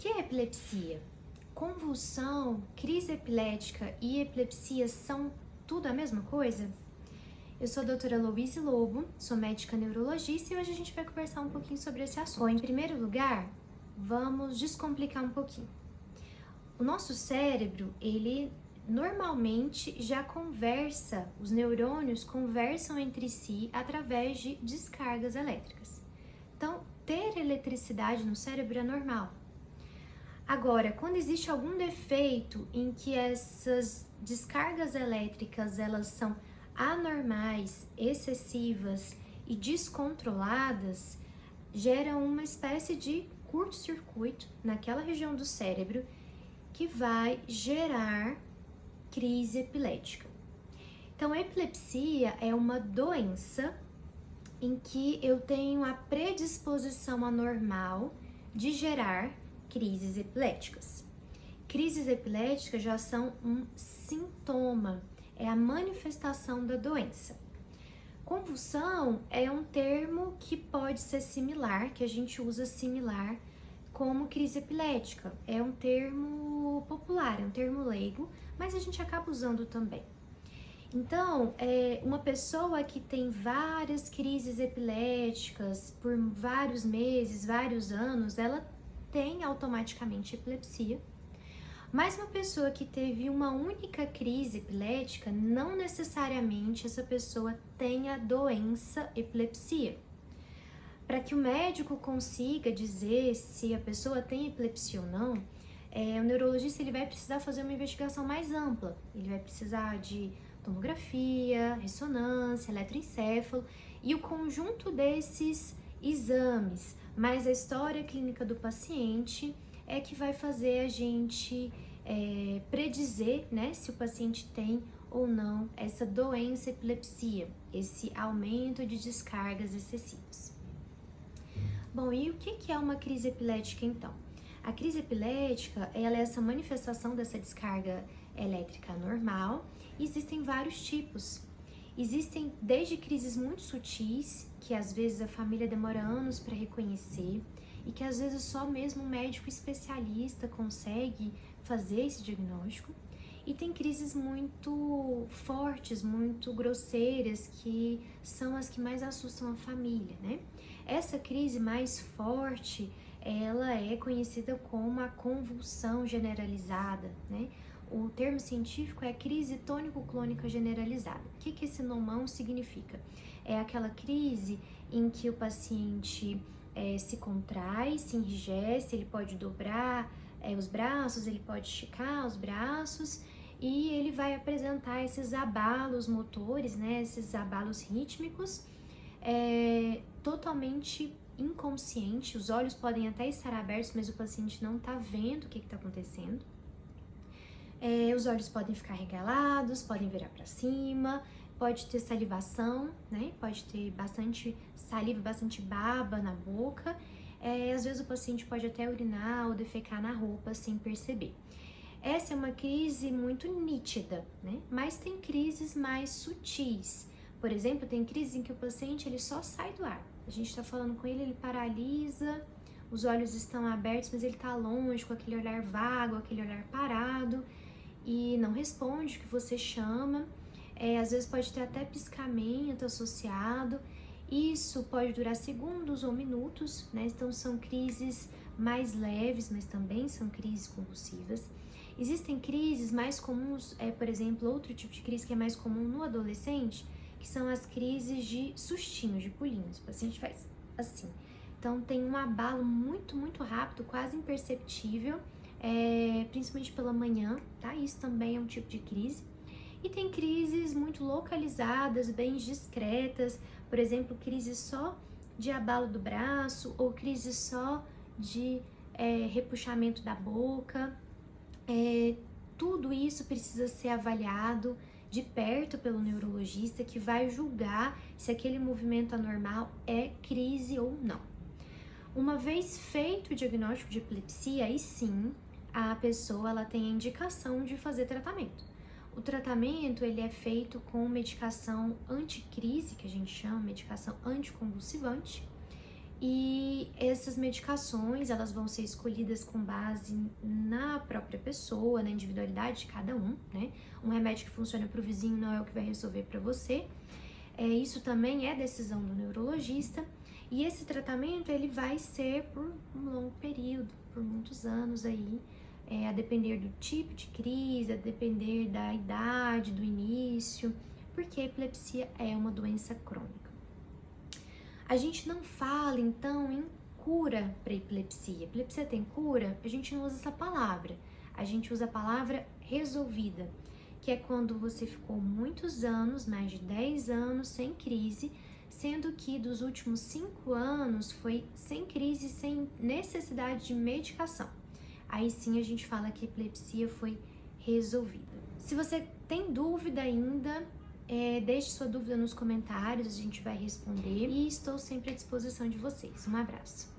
que é epilepsia? Convulsão, crise epilética e epilepsia são tudo a mesma coisa? Eu sou a doutora Louise Lobo, sou médica neurologista e hoje a gente vai conversar um pouquinho sobre esse assunto. Bom, em primeiro lugar, vamos descomplicar um pouquinho. O nosso cérebro, ele normalmente já conversa, os neurônios conversam entre si através de descargas elétricas. Então, ter eletricidade no cérebro é normal. Agora, quando existe algum defeito em que essas descargas elétricas elas são anormais, excessivas e descontroladas, gera uma espécie de curto-circuito naquela região do cérebro que vai gerar crise epilética. Então, a epilepsia é uma doença em que eu tenho a predisposição anormal de gerar crises epiléticas. Crises epiléticas já são um sintoma, é a manifestação da doença. Convulsão é um termo que pode ser similar, que a gente usa similar como crise epilética. É um termo popular, é um termo leigo, mas a gente acaba usando também. Então, uma pessoa que tem várias crises epiléticas por vários meses, vários anos, ela tem automaticamente epilepsia. Mas uma pessoa que teve uma única crise epilética, não necessariamente essa pessoa tenha doença epilepsia. Para que o médico consiga dizer se a pessoa tem epilepsia ou não, o neurologista ele vai precisar fazer uma investigação mais ampla. Ele vai precisar de tomografia, ressonância, eletroencefalo e o conjunto desses exames, mais a história clínica do paciente é que vai fazer a gente predizer, né, se o paciente tem ou não essa doença epilepsia, esse aumento de descargas excessivas. Bom, e o que é uma crise epilética então? A crise epilética, ela é essa manifestação dessa descarga elétrica anormal. Existem vários tipos. Existem desde crises muito sutis, que às vezes a família demora anos para reconhecer e que às vezes só mesmo um médico especialista consegue fazer esse diagnóstico. E tem crises muito fortes, muito grosseiras, que são as que mais assustam a família, né? Essa crise mais forte, ela é conhecida como a convulsão generalizada, né? O termo científico é crise tônico-clônica generalizada. O que esse nomão significa? É aquela crise em que o paciente se contrai, se enrijece, ele pode dobrar os braços, ele pode esticar os braços e ele vai apresentar esses abalos motores, né? Esses abalos rítmicos, totalmente inconsciente. Os olhos podem até estar abertos, mas o paciente não está vendo o que está acontecendo. Os olhos podem ficar regalados, podem virar para cima, pode ter salivação, né? Pode ter bastante saliva, bastante baba na boca. Às vezes o paciente pode até urinar ou defecar na roupa sem perceber. Essa é uma crise muito nítida, né? Mas tem crises mais sutis. Por exemplo, tem crises em que o paciente ele só sai do ar. A gente está falando com ele, ele paralisa, os olhos estão abertos, mas ele está longe, com aquele olhar vago, aquele olhar parado e não responde o que você chama. Às vezes pode ter até piscamento associado. Isso pode durar segundos ou minutos, né? Então são crises mais leves, mas também são crises convulsivas. Existem crises mais comuns, por exemplo, outro tipo de crise que é mais comum no adolescente, que são as crises de sustinhos, de pulinhos. O paciente faz assim. Então tem um abalo muito, muito rápido, quase imperceptível, principalmente pela manhã, tá? Isso também é um tipo de crise. E tem crises muito localizadas, bem discretas, por exemplo, crise só de abalo do braço ou crise só de repuxamento da boca. Tudo isso precisa ser avaliado de perto pelo neurologista, que vai julgar se aquele movimento anormal é crise ou não. Uma vez feito o diagnóstico de epilepsia, aí sim a pessoa ela tem a indicação de fazer tratamento. O tratamento ele é feito com medicação anticrise, que a gente chama medicação anticonvulsivante, E essas medicações, elas vão ser escolhidas com base na própria pessoa, na individualidade de cada um, né? Um remédio que funciona para o vizinho não é o que vai resolver para você. Isso também é decisão do neurologista. E esse tratamento, ele vai ser por um longo período, por muitos anos aí, a depender do tipo de crise, a depender da idade, do início, porque a epilepsia é uma doença crônica. A gente não fala, então, em cura para epilepsia. Epilepsia tem cura? A gente não usa essa palavra. A gente usa a palavra resolvida, que é quando você ficou muitos anos, mais de 10 anos, sem crise, sendo que dos últimos 5 anos foi sem crise, sem necessidade de medicação. Aí sim a gente fala que a epilepsia foi resolvida. Se você tem dúvida ainda, deixe sua dúvida nos comentários, a gente vai responder e estou sempre à disposição de vocês. Um abraço!